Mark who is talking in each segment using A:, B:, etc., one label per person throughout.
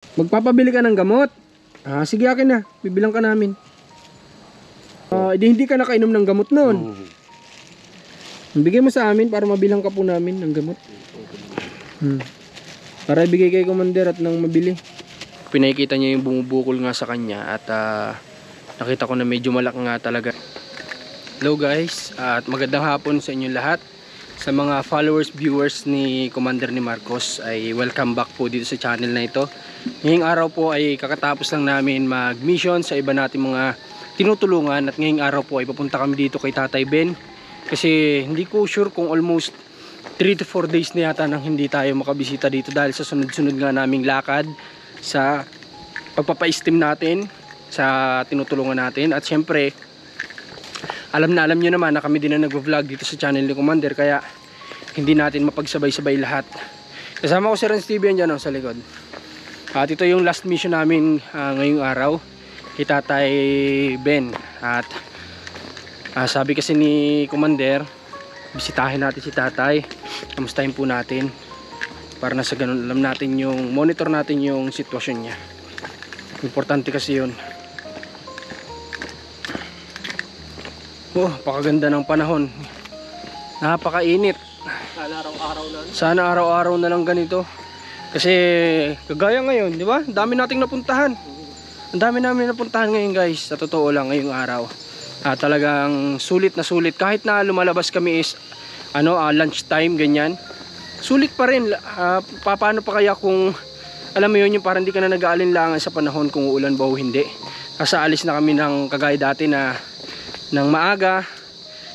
A: Magpapabili ka ng gamot? Sige akin na, bibilang ka namin. Hindi ka nakainom ng gamot noon. Bigay mo sa amin para mabilang ka po namin ng gamot. Para ibigay kay Commander at nang mabili. Pinakikita niya yung bumubukol nga sa kanya at nakita ko na medyo malaki nga talaga. Hello guys, at magandang hapon sa inyong lahat. Sa mga followers, viewers ni Commander ni Marcos ay welcome back po dito sa channel na ito. Ngayong araw po ay kakatapos lang namin mag-mission sa iba nating mga tinutulungan at ngayong araw po ay papunta kami dito kay Tatay Ben. Kasi hindi ko sure kung almost 3 to 4 days na yata nang hindi tayo makabisita dito dahil sa sunod-sunod nga naming lakad sa pagpapa-steam natin sa tinutulungan natin. At syempre alam nyo naman na kami din na nag-vlog dito sa channel ni Commander, kaya hindi natin mapagsabay-sabay lahat. Kasama ko si Renz TV yan dyan sa likod. At ito yung last mission namin ngayong araw kay Tatay Ben. At sabi kasi ni Commander, bisitahin natin si Tatay, kamustahin po natin para na sa ganun alam natin yung monitor natin yung sitwasyon niya. Importante kasi yun. Pakaganda ng panahon. Napakainit. Sana araw-araw na lang ganito. Kasi kagaya ngayon, di ba? Dami nating napuntahan. Ang dami namin napuntahan ngayon guys. Sa totoo lang ngayong araw. Talagang sulit na sulit. Kahit na lumalabas kami is lunch time ganyan. Sulit pa rin. Paano pa kaya kung alam mo yun yung parang hindi ka na nag-aalinlangan sa panahon kung uulan ba o hindi. Kasi alis na kami ng kagaya dati na ng maaga,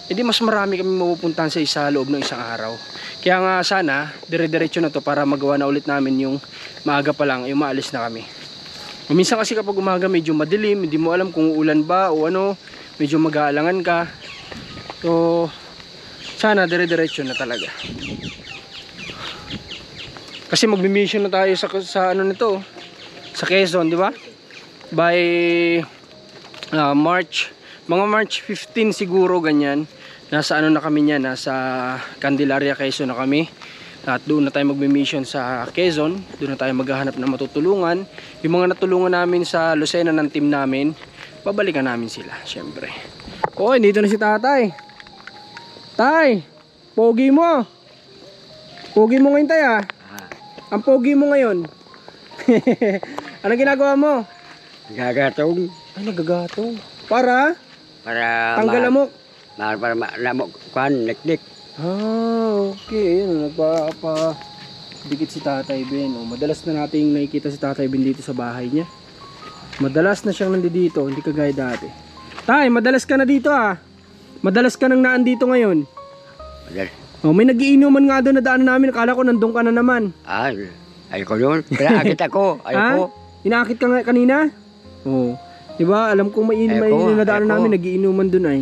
A: hindi mas marami kami mapupuntahan sa loob ng isang araw. Kaya nga sana dire-diretso na to para magawa na ulit namin yung maaga pa lang, yung maalis na kami. Minsan kasi kapag umaga medyo madilim, hindi mo alam kung uulan ba o medyo mag-aalangan ka. So sana dire-diretso na talaga. Kasi magmi-mission na tayo sa nito, sa Quezon, di ba? By mga March 15 siguro ganyan. Nasa na kami niyan, nasa Candelaria, Quezon na kami. At doon na tayo magmi-mission sa Quezon. Doon na tayo maghahanap ng matutulungan. Yung mga natulungan namin sa Lucena ng team namin, babalikan namin sila, syempre. Dito na si Tatay. Tay, pogi mo. Pogi mo ngayon, Tay, Ang pogi mo ngayon. Anong ginagawa mo?
B: Gagatong.
A: Ay, nagagatong. Para tanggal lamok.
B: Para lamok kwan, niknik.
A: Okay. Ayun, dikit si Tatay Ben. Madalas na nating nakikita si Tatay Ben dito sa bahay niya. Madalas na siyang nandito, hindi kagaya dati. Tay, madalas ka na dito Madalas ka nang naan dito ngayon.
B: Madalas.
A: May nagiinuman nga doon na daan namin. Akala ko nandun ka na naman.
B: Ayoko yun. Pinaakit ako. Ayoko.
A: Inaakit ka nga kanina? Diba, alam kong mainim na daan namin, nagiinuman dun ay.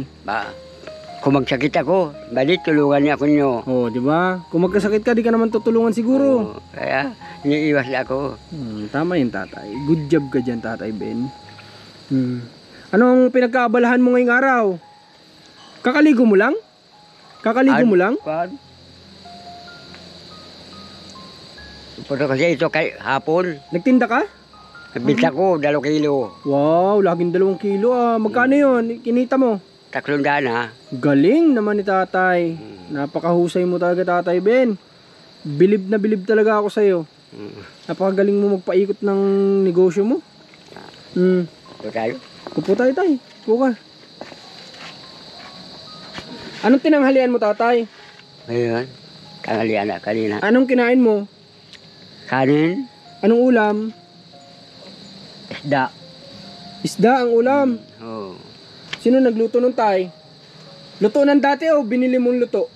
B: Kung magsakit ako, balik tulungan niya ako nyo.
A: Diba? Kung magkasakit ka, di ka naman tutulungan siguro.
B: Kaya, iniiwas na ako.
A: Tama yun, Tatay. Good job ka dyan, Tatay Ben. Anong pinagkaabalahan mo ngayong araw? Kakaligo mo lang? Kakaligo mo lang?
B: Puto kasi ito kay hapon.
A: Nagtinda ka?
B: Nagbinta ko, 2 kilo.
A: Wow, laging 2 kilo Magkano yun? Kinita mo?
B: 300
A: Galing naman ni Tatay. Napakahusay mo talaga, Tatay Ben. Bilib na bilib talaga ako sa'yo. Napakagaling mo magpaikot ng negosyo mo.
B: Upo tayo?
A: Upo tayo, Tay. Upo ka. Anong tinanghalian mo, Tatay?
B: Ngayon, tanghalian na kanina.
A: Anong kinain mo?
B: Kanin,
A: Anong ulam?
B: isda.
A: Isda ang ulam. Sino nagluto ng Tay? Luto ng dati o binili mong luto?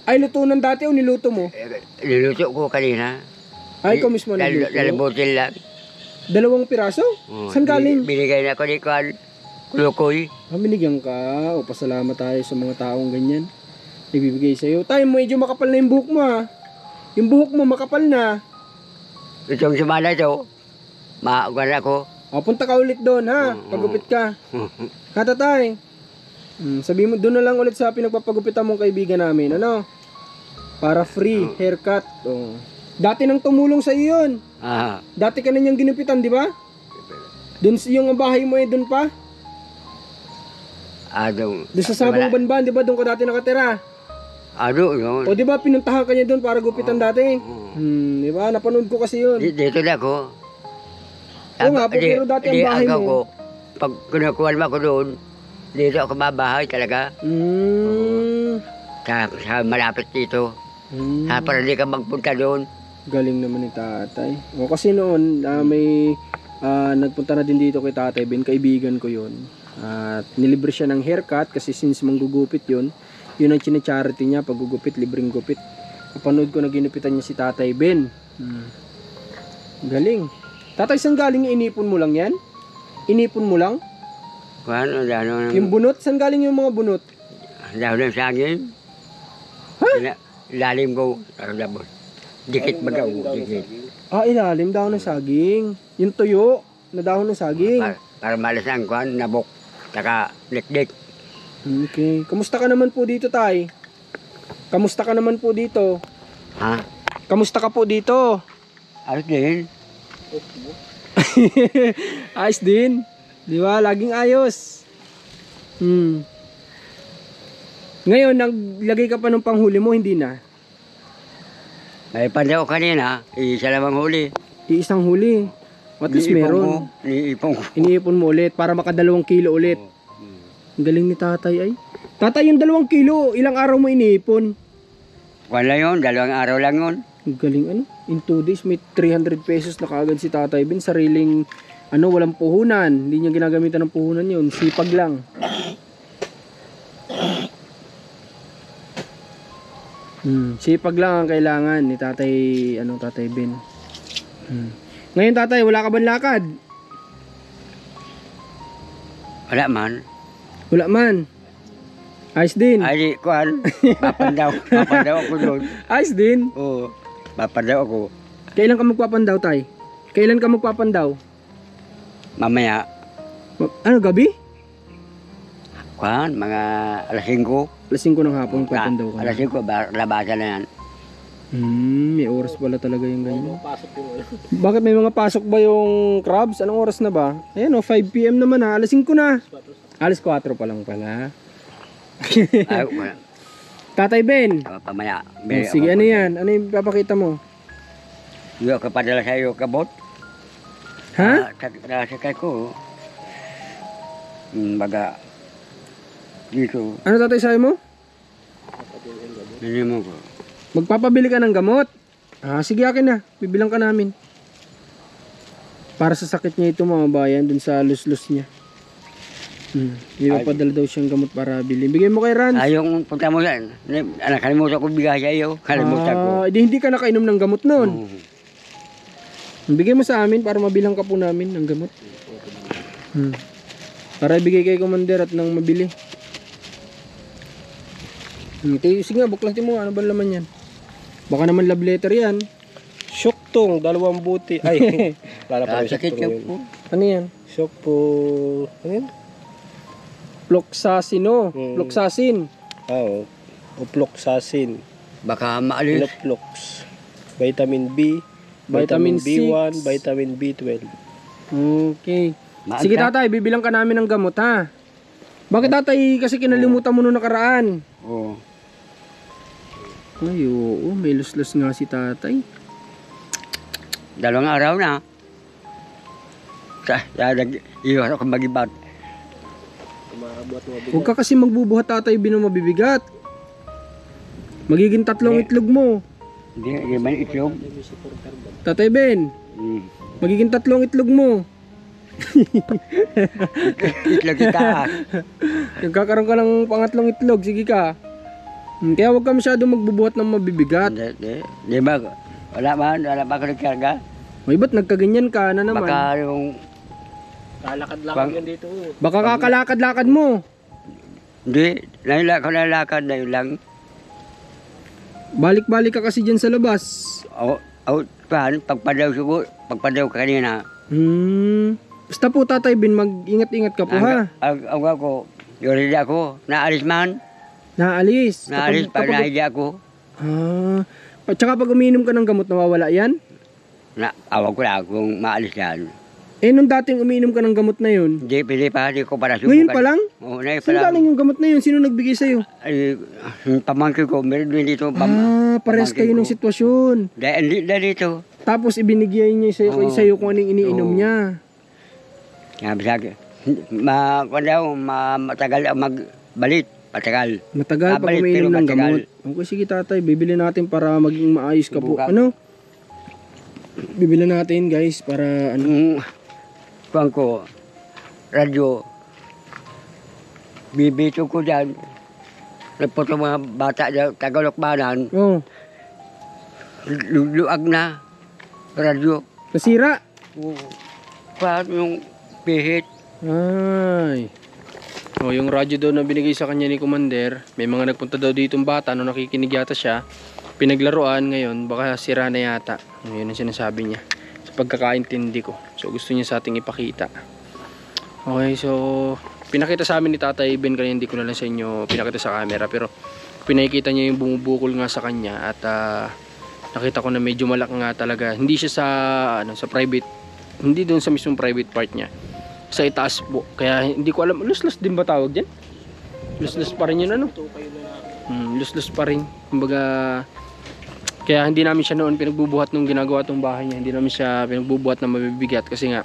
A: Ay, luto ng dati o niluto mo?
B: Niluto ko kanina.
A: Ay, ikaw mismo nagluto?
B: 2 botel lang.
A: 2 piraso? Saan galing?
B: Binigay na ko ni Kwan. Kulukoy.
A: Binigyan ka. Pasalamat tayo sa mga taong ganyan. Nagbibigay sa'yo. Tay, medyo makapal na yung buhok mo Yung buhok mo makapal na.
B: Itong semana ito, maaguan ako.
A: Punta ka ulit doon Pagupit ka. Tatay. Sabi mo, doon na lang ulit sa pinagpapagupitan mong kaibigan namin. Para free haircut. Dati nang tumulong sa iyo yun.
B: Ah,
A: Dati ka na niyang ginupitan, di ba? Doon yung bahay mo doon pa?
B: doon.
A: Doon sa Sabang Banban, di ba? Doon ka dati nakatira.
B: Yun.
A: O di ba pinuntahan ka niya doon para gupitan dati? Di ba? Napanood ko kasi yun.
B: Dito na ako.
A: Oo nga po, pero dati ang bahay mo.
B: Ko, pag kinukuha mo ako doon, dito ako mabahay talaga. Sa malapit dito. Para hindi ka magpunta doon.
A: Galing naman ni tatay. O kasi noon, may nagpunta na din dito kay Tatay Ben, kaibigan ko yun. At nilibre siya ng haircut kasi since manggugupit yun ang charity niya, paggugupit, libreng gupit. Napanood ko na ginupitan niya si Tatay Ben. Galing. Tatay, saan galing yung inipon mo lang yan? Inipon mo lang?
B: Ano,
A: Yung bunot? Saan galing yung mga bunot?
B: dahon ng saging.
A: Ha?
B: Lalim ko. Dikit magaw. Dikit.
A: Ilalim dahon ng saging. Yung tuyo na dahon ng saging.
B: Para malas ang kwan, nabok. Saka likdik.
A: Okay. Kamusta ka naman po dito, tay? Kamusta ka naman po dito?
B: Ha?
A: Kamusta ka po dito?
B: Ayos din.
A: Ayos din. Di ba? Laging ayos. Ngayon, naglagay ka pa ng panghuli mo, hindi na?
B: May pandaw kanina, isa lamang huli.
A: Iisang huli. At least meron.
B: Iniipon ko.
A: Iniipon mo ulit para maka 2 kilo ulit. Ang galing ni tatay ay. Tatay, yung 2 kilo, ilang araw mo iniipon?
B: Wala yun, 2 araw lang yun.
A: Ang galing ano? In 2 days, may 300 pesos na kaagad si Tatay Ben. Sariling, walang puhunan. Hindi niya ginagamitan ng puhunan yun. Sipag lang. Sipag lang ang kailangan ni Tatay Ben. Ngayon, tatay, wala ka bang lakad?
B: Wala man.
A: Wala man. Ayos din.
B: Ay, kuhan. Papandaw ako doon.
A: Ayos din.
B: Oo, papandaw ako.
A: Kailan ka magpapandaw, tay? Kailan ka magpapandaw?
B: Mamaya,
A: Ano, gabi?
B: kuhan, mga alas 5.
A: Alas 5 ng hapon magpapandaw ka.
B: Alas 5, labasan na yan.
A: May oras pala talaga yung ganyan. Bakit may mga pasok ba yung crabs? Anong oras na ba? Ayan 5 PM naman ha. Alas 5 na. Alas 4 pa lang pala.
B: Ay, wala.
A: Tatay Ben.
B: Pamaya.
A: Sige, ano yan? Ano yung papakita mo?
B: Yung kapadala sa iyo, kabot.
A: Ha?
B: Sakay ko. Baga, dito,
A: Ano tatay sabi mo?
B: hindi mo ko.
A: Magpapabili ka ng gamot. Sige akin na. Bibilang ka namin. Para sa sakit niya ito mga bayan. Dun sa luslus niya. May papadala daw siyang gamot para bilhin. Bigay mo kay Ran.
B: Yung punta mo yan. Kalimutan ko bigay sa iyo. Kalimutan ko.
A: Hindi ka nakainom ng gamot noon. Bigay mo sa amin para mabilang ka po namin ng gamot. Para ibigay kay Commander at nang mabili. Sige nga, buklatin mo. Ano ba laman yan? Baka naman love letter yan.
C: Syoktong, 2 buti. Ay, lalapang
B: Sakit
C: syoktong
B: po.
C: yun.
A: Ano yan?
C: Syokpo, ano yun?
A: Floxacino. Floxacin.
C: Oo. Ofloxacin.
B: Baka maalis.
C: Inoflox. Vitamin B.
A: Vitamin
C: B1,
A: 6.
C: vitamin B12.
A: Okay. Sige tatay, bibilang ka namin ng gamot ha. Bakit tatay? Kasi kinalimutan mo nung nakaraan.
B: Oo.
A: Ay, oo. May luslos nga si tatay.
B: 2 araw na. Iwas ako mag-ibat.
A: Huwag ka kasi magbubuhat tatay binong mabibigat. Magiging 3 itlog mo.
B: Hindi man itlog.
A: Tatay Ben, magiging 3 itlog mo.
B: Itlog itaas.
A: Nagkakaroon ka ng pangatlong itlog. Sige ka. Kaya huwag ka masyadong magbubuhat ng mabibigat.
B: Di ba? Wala ba ako nagkarga?
A: May ba't nagkaganyan ka na naman?
B: Baka yung...
C: Kalakad-lakad yan dito.
A: Baka kakalakad-lakad mo.
B: Hindi. Lalakad na yun lang.
A: Balik-balik ka kasi dyan sa labas.
B: Pagpadaw siguro. Pagpadaw ka kanina.
A: Basta po tatay Ben, mag-ingat-ingat ka po ha.
B: Ang ako, yun ako. Naalis man.
A: Naalis.
B: Naalis pag nahiga ako.
A: At saka pag umiinom ka ng gamot, nawawala yan?
B: Awag ko lang kung maalis yan.
A: Eh, nung dating umiinom ka ng gamot na yun,
B: Hindi, pili pa, hindi ko para subukan.
A: ngayon pa lang?
B: Oo, ngayon pa
A: Saan
B: lang.
A: galing yung gamot na yun? Sino nagbigay sa'yo?
B: Ay, yung pamangkin ko, meron din dito.
A: Pares kayo ng sitwasyon.
B: Dahil dito.
A: Tapos ibinigay niya
B: Oo.
A: sa'yo kung anong iniinom
B: Oo.
A: niya.
B: Sabi sa akin, matagal ako magbalik. Matagal.
A: Matagal pag
B: Balik,
A: umiinom
B: pero
A: ng
B: matagal.
A: gamot. Okay, sige tatay, bibili natin para maging maayos ka po.
B: Subukan.
A: Ano? Bibili natin guys para ano.
B: Yung kuwan ko, radyo, bibito ko dyan. Nagpunta mga bata dyan, Tagalokbanan,
A: Oh,
B: luag na, radyo.
A: nasira.
B: Paano yung pihit?
A: Ay. Oh, yung radyo daw na binigay sa kanya ni Commander, may mga nagpunta daw ditong bata no nakikinig yata siya. Pinaglaruan ngayon, baka sira na yata. Yun ang sinasabi niya. Sa pagkakaintindi ko. So gusto niya sa ating ipakita. Okay, so pinakita sa amin ni Tatay Ben kanina, hindi ko na lang sa inyo pinakita sa camera, pero pinakita niya yung bumubukol nga sa kanya at nakita ko na medyo malak nga talaga. Hindi siya sa sa private, hindi doon sa mismong private part niya. Sa itaas po. Kaya hindi ko alam, luslos din ba tawag diyan? Luslos pa rin yun ano? Luslos pa rin. Kumbaga, kaya hindi namin siya noon pinagbubuhat nung ginagawa tong bahay niya. Hindi namin siya pinagbubuhat na mabibigat kasi nga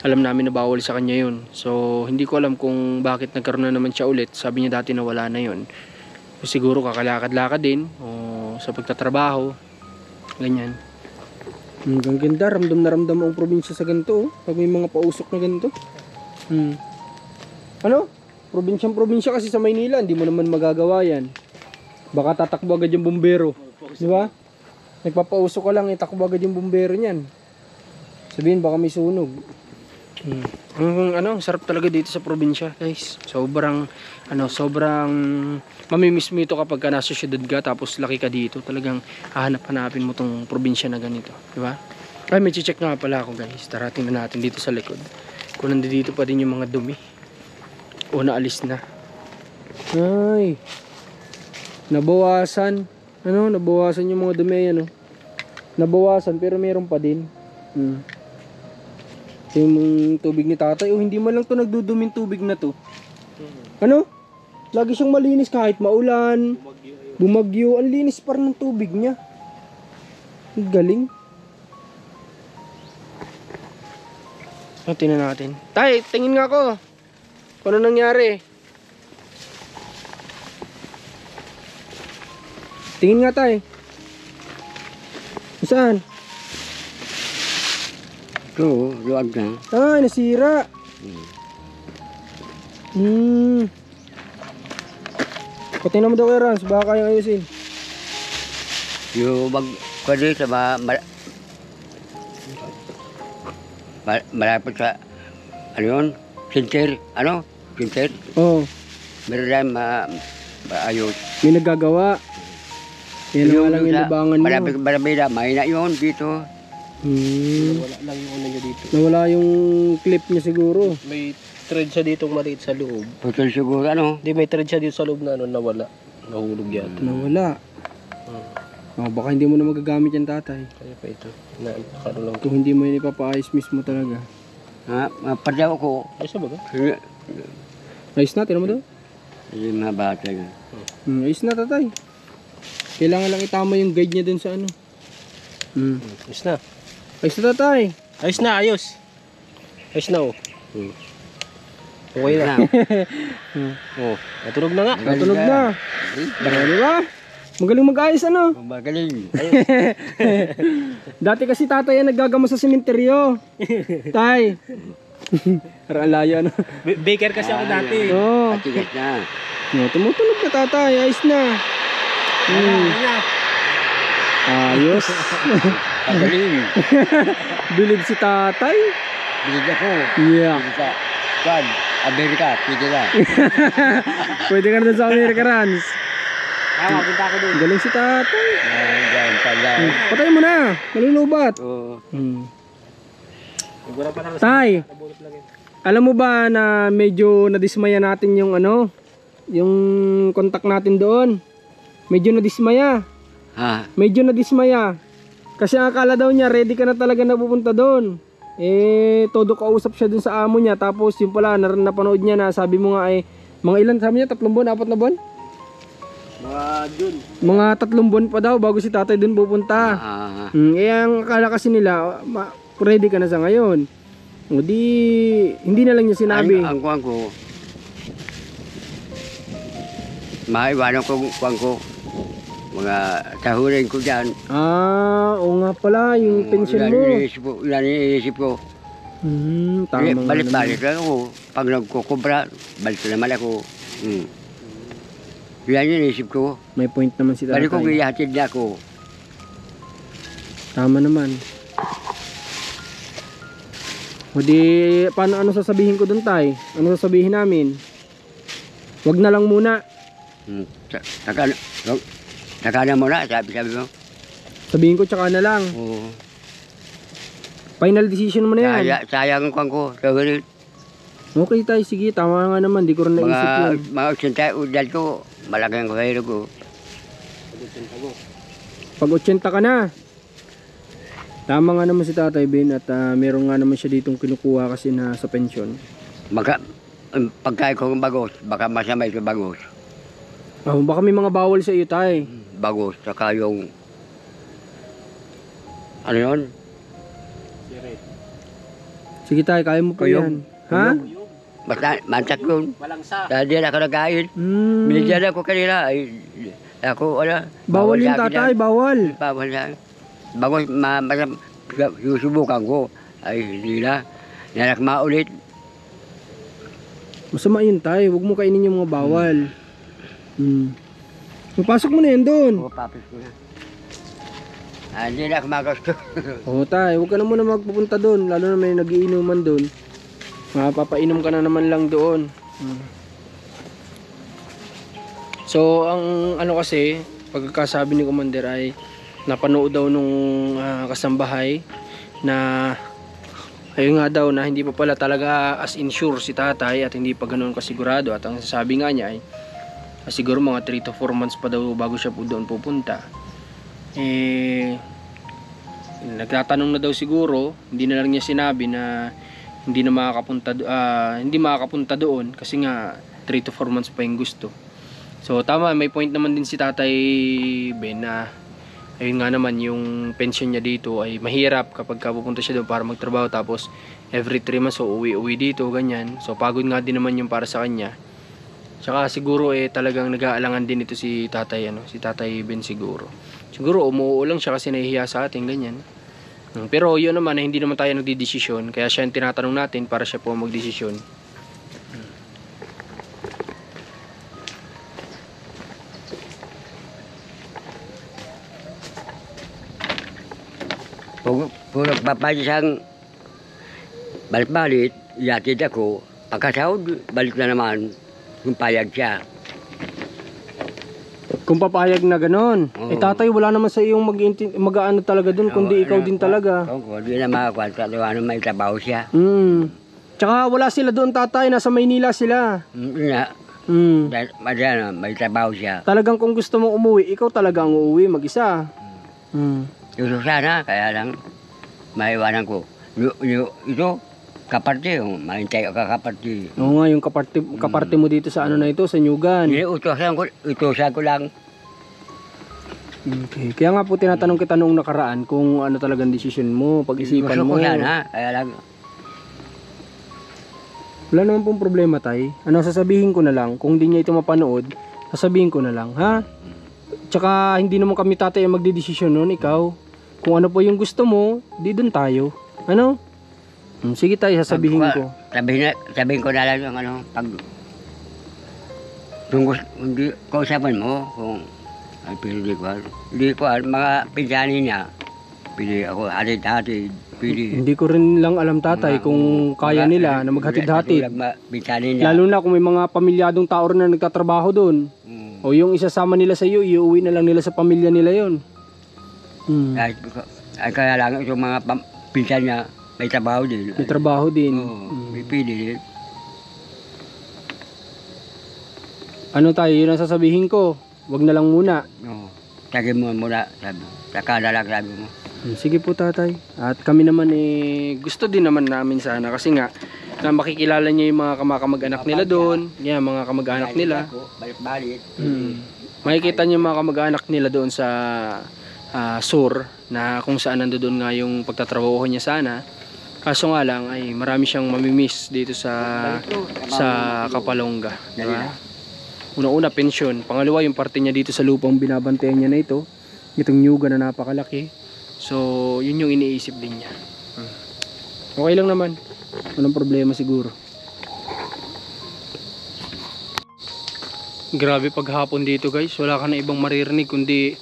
A: alam namin na bawal sa kanya yun. So hindi ko alam kung bakit nagkaroon na naman siya ulit. Sabi niya dati na wala na yun. Siguro kakalakad-lakad din o sa pagtatrabaho. Ganyan. Ang ganda, ramdam na ramdam ang probinsya sa ganito. Pag may mga pausok na ganito. Ano? Probinsya kasi sa Maynila, hindi mo naman magagawa yan. Baka tatakbo agad yung bumbero. Di ba? Nagpapausok ka lang, itakbo agad yung bumbero niyan. Sabihin, baka may sunog. Ang sarap talaga dito sa probinsya, guys. Sobrang mamimiss mo ito kapag ka nasa syudad ka tapos laki ka dito. Talagang hahanap-hanapin mo tong probinsya na ganito, di ba? Ay, may check nga pala ako, guys. Tara, tingnan natin dito sa likod. Kung nandito pa din yung mga dumi. O naalis na. Ay. Nabawasan. Nabawasan yung mga dumi, Nabawasan pero meron pa din. Yung tubig ni tatay, hindi man lang to nagduduming tubig na to. Lagi siyang malinis kahit maulan, bumagyo, ang linis pa rin ng tubig niya. Ang galing. Tingnan natin. Tay, tingin nga ako. Ano nangyari? Tingin nga tay. Saan?
B: Ito, luag na.
A: Ay, nasira. Patingnan mo daw kay Rans, baka kayang ayusin.
B: Yung pwede sa malapit sa, Sinter, Sinter.
A: Oo,
B: Meron lang maayos.
A: may nagagawa. Yan ang lang yung libangan mo.
B: Malapit sa Barabida, mahina yun dito.
C: Wala lang yung ano niya dito.
A: Nawala yung clip niya siguro.
C: May thread siya dito maliit sa loob.
B: Putol siguro,
C: Hindi, may thread siya dito sa loob na nawala. Nahulog yata.
A: Nawala. Baka hindi mo na magagamit yan tatay.
C: Kaya pa ito. Nakano lang.
A: Kung hindi mo yun ipapaayos mismo talaga.
B: Padaw ko.
C: Ay, sa baga?
A: Ayos na, tinan mo daw.
B: Yung mga bata yun.
A: Ayos na tatay. Kailangan lang itama yung guide niya dun sa ano.
C: Ayos na.
A: Ayos na tatay.
C: Ayos na, ayos. Ayos na, oh. Okay na. Oh, natulog na nga.
A: Natunog na. Di ba? Magaling mag-ayos ano.
B: Magaling.
A: Dati kasi tatay yan naggagamo sa sementeryo. Tay. Parang alayo ano.
C: Baker kasi ako dati.
A: Oo.
B: Patigas na.
A: Tumutunog na tatay. Ayos na. Ayos.
B: Magaling.
A: Bilib si tatay.
B: Bilig ako.
A: Yeah.
B: Sa Kwan, Amerika, pwede na.
A: Pwede ka na dun sa America Runs.
C: Punta ako doon.
A: Galing si tatay.
B: Diyan, pala.
A: Patay mo na. Malulubat.
B: Oo.
C: Wala pa na.
A: Tay, alam mo ba na medyo nadismaya natin yung yung contact natin doon. Medyo nadismaya.
B: Ha?
A: Medyo nadismaya. Kasi ang akala daw niya, ready ka na talaga na pupunta doon. Todo kausap siya dun sa amo niya. Tapos yung pala, napanood niya na, sabi mo nga mga ilan sabi niya? 3 buwan, 4 na buwan? Mga 3 buwan pa daw bago si tatay dun pupunta. Ang akala kasi nila, ready ka na sa ngayon. O di, hindi na lang niya sinabi.
B: Ang kuwan ko, maiwanan ko kuwan ko. Mga tahurin ko dyan.
A: Oo nga pala, yung pension mo.
B: Yan iniisip ko.
A: Tama nga
B: Balik-balik lang ako. Pag nagkukubra, balik naman ako. Yan yung iniisip ko.
A: May point naman si tatay.
B: Balik ko ihatid na ako.
A: Tama naman. O di, ano sasabihin ko dun, tay? Ano sasabihin namin? Wag na lang muna.
B: Saka na muna, sabi mo.
A: Sabihin ko tsaka na lang.
B: Oo.
A: Final decision mo na yan.
B: Sayang kwan ko. Tahurin.
A: Okay tay, sige, tama nga naman. Di ko rin naisip yun.
B: Mga 80 udal ko, malaki ang kahiro ko.
A: Pag 80 ka na. Tama nga naman si Tatay Ben at meron nga naman siya ditong kinukuha kasi na sa pension.
B: Pagkain ko ng bagos, baka masama ito bagos.
A: Baka may mga bawal sa iyo, tay.
B: Bagos, saka yung... Ano yun?
A: Sige tay, kaya mo po yan. Ha?
B: Basta mantak yun. Dahil ako nagkain. Binigyan ako kanila. Ako, wala.
A: Bawal yun, tatay, bawal.
B: Bawal na. Bagos, susubukan ko. Ay, hindi na. Nanak maulit.
A: Masama yun, tay. Huwag mo kainin yung mga bawal. Magpasok mo na yan doon.
B: Oo, papis ko na. Hindi na ako magasto.
A: Oo, tay. Huwag ka na muna magpupunta doon. Lalo na may nagiinuman doon. Mapapainom ka na naman lang doon. So, ang ano kasi, pagkakasabi ni Commander ay napanood daw nung kasambahay na ayun nga daw na hindi pa pala talaga as in sure si tatay at hindi pa ganoon kasigurado at ang sasabi nga niya ay siguro mga 3 to 4 months pa daw bago siya po doon pupunta. Nagtatanong na daw siguro, hindi na lang niya sinabi na hindi makakapunta doon kasi nga 3 to 4 months pa yung gusto. So tama, may point naman din si Tatay Ben na ayun nga naman yung pension niya dito ay mahirap kapag pupunta siya doon para magtrabaho tapos every 3 months so uwi dito ganyan. So pagod nga din naman yung para sa kanya. Tsaka siguro talagang nag-aalangan din ito si Tatay si Tatay Ben siguro. Siguro umuo lang siya kasi nahihiya sa atin ganyan. Pero yun naman hindi naman tayo nagdidesisyon kaya siya yung tinatanong natin para siya po magdesisyon.
B: Kung nagpapasang balik-balik, iatid ako. Pagkasahod, balik na naman. Kung payag siya.
A: Kung papayag na gano'n. Tatay, wala naman sa iyong mag-aano talaga dun, kundi ikaw din talaga.
B: Kung di na makakwanta, may trabaho siya.
A: Tsaka wala sila doon, tatay. Nasa Maynila sila.
B: May trabaho siya.
A: Talagang kung gusto mong umuwi, ikaw talaga ang uuwi mag-isa.
B: Gusto sana, kaya lang maiwanan ko. Ito, kaparte, mahintay ako kaparte.
A: Oo nga, yung kaparte mo dito sa ano na ito, sa Nyugan.
B: Utosan ko lang.
A: Okay. Kaya nga po tinatanong kita noong nakaraan kung ano talagang desisyon mo, pag-isipan mo.
B: Gusto ko sana, kaya lang.
A: Wala naman pong problema, tay. Ano, sasabihin ko na lang, kung hindi niya ito mapanood, sasabihin ko na lang, ha? Tsaka hindi naman kami tatay ang magdidesisyon noon, ikaw. Kung ano po yung gusto mo, di doon tayo. Ano? Sige tayo, sasabihin ko.
B: Sabihin ko na lang yung pag... Hindi ko usapan mo, kung... Ay, pili ko. Hindi ko, mga pinsanin niya. Pili ako, hatid-hatid.
A: Hindi ko rin lang alam, tatay, kung kaya nila na maghatid-hatid. Lalo na kung may mga pamilyadong tao rin na nagtatrabaho doon. O yung isasama nila sa iyo, iuwi na lang nila sa pamilya nila yon.
B: Ay kaya lang yung mga pinsan niya may trabaho din.
A: May trabaho din.
B: May pili din.
A: Ano tayo, yun ang sasabihin ko. Wag na lang muna.
B: Sabi mo muna, sabi. Saka na lang sabi mo.
A: Sige po tatay. At kami naman gusto din naman namin sana kasi nga na makikilala niya yung mga kamag-anak nila doon. Yan, mga kamag-anak nila.
B: Balik-balik.
A: Makikita niyo yung mga kamag-anak nila doon sa Sur na kung saan nandoon nga yung pagtatrabaho niya sana. Kaso nga lang ay marami siyang mamimiss dito sa Kapalonga, diba? Una-una pensyon, pangalawa yung parte niya dito sa lupang binabantayan niya na ito, itong nyuga na napakalaki. So yun yung iniisip din niya. Okay lang naman, walang problema siguro. Grabe paghapon dito guys, wala ka na ibang maririnig kundi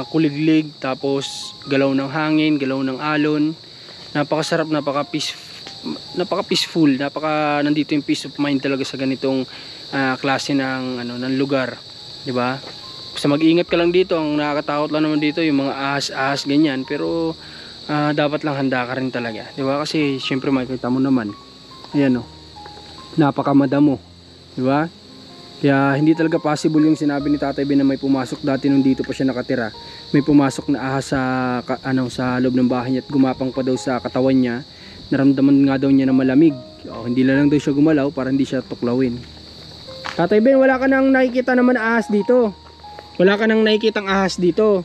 A: kuliglig, tapos galaw ng hangin, galaw ng alon. Napakasarap, napaka-peaceful, nandito yung peace of mind talaga sa ganitong klase ng lugar, 'di ba? Basta mag-ingat ka lang dito, ang nakakatakot lang naman dito yung mga ahas-ahas ganyan, pero dapat lang handa ka rin talaga, 'di ba? Kasi syempre makikita mo naman. Ayan oh. Napakamadamo, 'di ba? Kaya hindi talaga possible yung sinabi ni Tatay Ben na may pumasok dati nung dito pa siya nakatira. May pumasok na ahas sa loob ng bahay niya at gumapang pa daw sa katawan niya. Naramdaman nga daw niya na malamig. Hindi na lang daw siya gumalaw para hindi siya tuklawin. Tatay Ben, wala ka nang nakikita naman na ahas dito. Wala ka nang nakikitang ahas dito.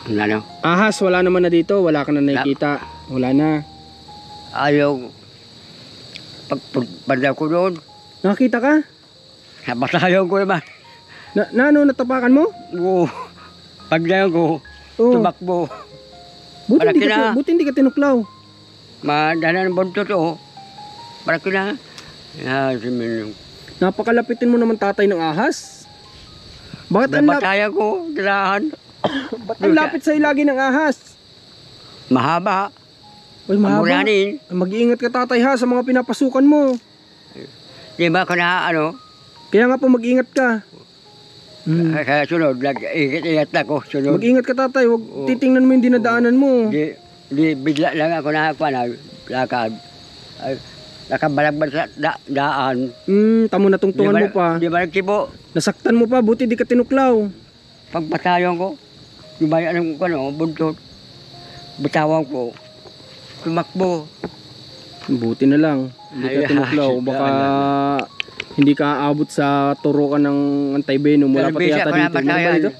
B: Ano?
A: Ahas, wala naman na dito. Wala ka nang nakikita. Wala na.
B: Ayaw. Pagpanda ko doon.
A: Nakakita ka?
B: Napatayon ko naman.
A: Natapakan mo?
B: Oo. Pagdayon ko, tumakbo.
A: Buti hindi ka tinuklaw.
B: Madala ng buntot o. Malaki na.
A: Napakalapitin mo naman tatay ng ahas. Bakit ang
B: napatayan ko, dalahan.
A: Ba't ang lapit sa'yo lagi ng ahas?
B: Mahaba.
A: Uy, mahaba.
B: Amulanin.
A: Mag-iingat ka tatay ha sa mga pinapasukan mo.
B: Di ba ka na
A: Kaya nga po mag-ingat ka.
B: Kaya sunod, nag-ingat ako. Sunod.
A: Mag-ingat ka tatay, huwag titingnan mo yung dinadaanan mo.
B: Di bigla lang ako lakad. Nakabalagban sa daan.
A: Tamo natungtungan mo pa.
B: Di ba nagsibo?
A: Nasaktan mo pa, buti di ka tinuklaw.
B: Pagpatayon ko, di ba yung buntot, bitawan ko, tumakbo.
A: Buti na lang, hindi ka tinuklaw. Baka hindi ka aabot sa turukan ng Antay-Venom. Wala pa yata dito. Meron ba dito?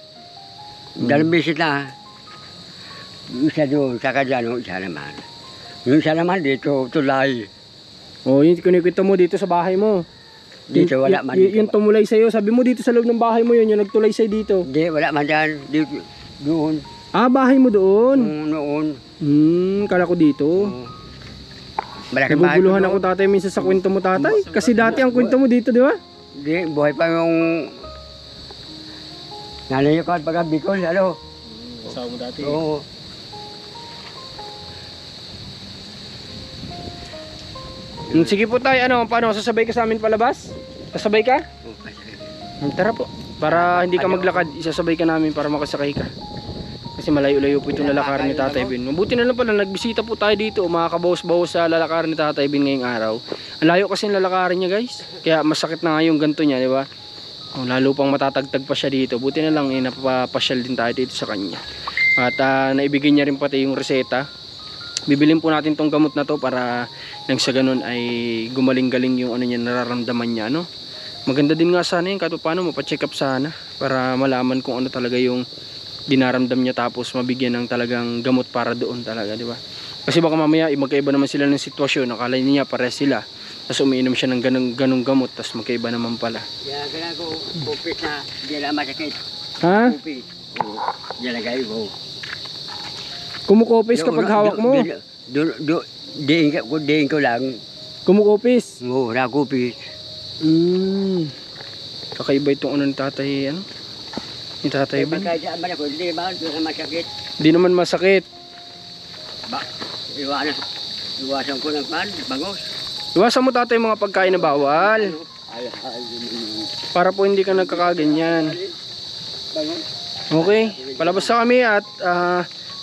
B: Dalawang bisit na. Isa doon, saka dyan, isa naman. Yung isa naman dito, tulay.
A: Yung kinikita mo dito sa bahay mo.
B: Dito wala man.
A: Yung tumulay sa'yo, sabi mo dito sa loob ng bahay mo yun, yung nagtulay sa'yo dito.
B: Hindi, wala man dyan. Dito, doon.
A: Bahay mo doon?
B: Noon.
A: Kala ko dito. Naguguluhan ako tatay minsan sa kwento mo tatay. Kasi dati ang kwento mo dito, di ba?
B: Hindi, buhay pa yung nanay ko at pagka Bicol,
A: Kasama mo dati.
B: Oo.
A: Sige po tayo, paano? Sasabay ka sa amin palabas? Sasabay ka? Tara po. Para hindi ka maglakad, isasabay ka namin para makasakay ka. Kasi malayo-layo po itong lalakaran ni Tatay Ben. Mabuti na lang pala, nagbisita po tayo dito. Makakabawas-bawas sa lalakaran ni Tatay Ben ngayong araw. Ang layo kasi ng lalakaran niya guys. Kaya masakit na nga yung ganto niya, di ba? Lalo pang matatagtag pa siya dito. Buti na lang, napapasyal din tayo dito sa kanya. At naibigay niya rin pati yung reseta. Bibilin po natin tong gamot na to para nang sa ganun ay gumaling-galing yung niya, nararamdaman niya, no? Maganda din nga sana yun, kahit paano mapacheck up sana para malaman kung ano talaga yung dinaramdam niya, tapos mabigyan ng talagang gamot para doon talaga, di ba? Kasi baka mamaya magkaiba naman sila ng sitwasyon, akala niya pares sila, tapos umiinom siya ng ganung gamot, tapos magkaiba naman pala.
B: Kaya ganun ko, kupit na, di lang masakit.
A: Ha?
B: Kupit. Oo, di lang kayo ko.
A: Kumukopis kapag hawak mo?
B: Diin ko lang.
A: Kumukopis?
B: Oo, nakupit.
A: Kakaiba itong ni tatay, ni Tatay Ben.
B: Pagkaya man ako, hindi naman masakit.
A: Di naman masakit.
B: Iwasan ko ng bangos.
A: Iwasan mo tatay mga pagkain na bawal. Para po hindi ka nagkakaganyan. Okay, palabas na kami at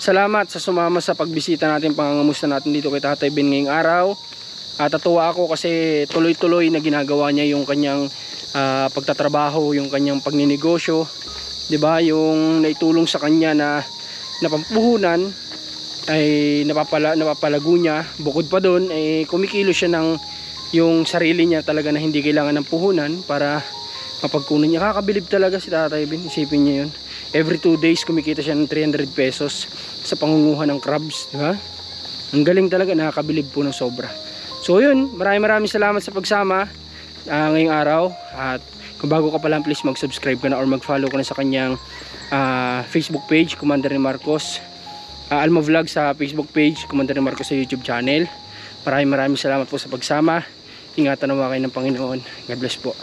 A: salamat sa sumama sa pagbisita natin, pangangamusta natin dito kay Tatay Ben ngayong araw. At natuwa ako kasi tuloy-tuloy na ginagawa niya yung kanyang pagtatrabaho, yung kanyang pagninegosyo. 'di ba, yung naitulong sa kanya na napampuhunan ay napapalago niya. Bukod pa doon ay kumikilo siya ng yung sarili niya talaga na hindi kailangan ng puhunan para mapagkunan niya. Kakabilib talaga si Tatay Ben, isipin niya yun. Every 2 days kumikita siya ng 300 pesos sa pangunguha ng crabs, di ba? Ang galing talaga, nakakabilib po ng sobra. So yun, maraming salamat sa pagsama ngayong araw. At kung bago ka pa lang, please mag-subscribe ka na or mag-follow ka na sa kanyang Facebook page, Commander ni Marcos. Alma Vlog sa Facebook page, Commander ni Marcos sa YouTube channel. Maraming salamat po sa pagsama. Ingatan nawa kayo ng Panginoon. God bless po.